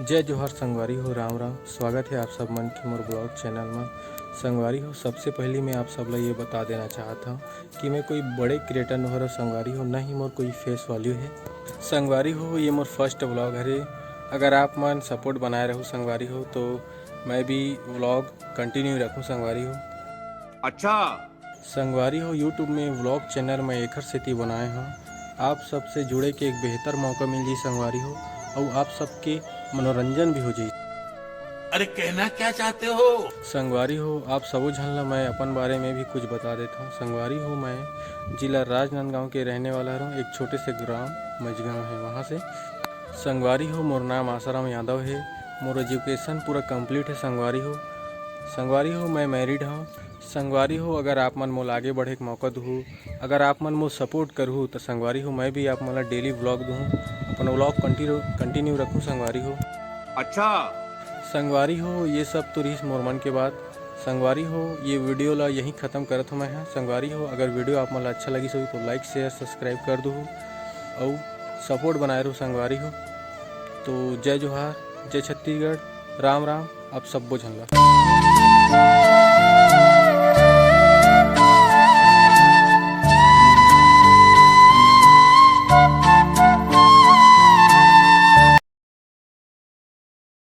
जय जोहार संगवारी हो, राम राम। स्वागत है आप सब मन की मोर ब्लॉग चैनल में। संगवारी हो, सबसे पहले मैं आप सब ला ये बता देना चाहता हूँ कि मैं कोई बड़े क्रिएटर न हो रहा संगवारी हो, ना ही मोर कोई फेस वैल्यू है। संगवारी हो, ये मोर फर्स्ट ब्लॉग है। अगर आप मन सपोर्ट बनाए रहो संगवारी हो तो मैं भी व्लॉग कंटिन्यू रखूँ संगवारी हो। अच्छा संगवारी हो, यूट्यूब में व्लॉग चैनल मैं एकर सेती बनाए हूँ आप सबसे जुड़े के एक बेहतर मौका मिल जाए संगवारी हो, और आप सबके मनोरंजन भी हो जाए। अरे कहना क्या चाहते हो? संगवारी हो, आप सबो झन ला मैं अपन बारे में भी कुछ बता देता हूँ। संगवारी हो, मैं जिला राजनांदगांव के रहने वाला हूँ। एक छोटे से ग्राम मझगांव है, वहाँ से। संगवारी हो, मोर नाम आसाराम यादव है। मोर एजुकेशन पूरा कंप्लीट है संगवारी हो। संगवारी हो, मैं मैरिड हूँ। संगवारी हो, अगर आप मन मोल आगे बढ़े के मौका दूँ, अगर आप मन मोल सपोर्ट करूँ तो संगवारी हो मैं भी आप मन डेली व्लॉग दूँ, अपन व्लॉग कंटिन्यू रखूँ संगवारी हो। अच्छा संगवारी हो, ये सब तो रही मोर मन के बात। संगवारी हो, ये वीडियो ला यहीं ख़त्म करत हूँ मैं। हाँ संगवारी हो, अगर वीडियो आप मन अच्छा लगी हो तो लाइक शेयर सब्सक्राइब कर दो और सपोर्ट बनाए रहो संगवारी हो। तो जय जोहार, जय छत्तीसगढ़, राम राम आप सब झन ला।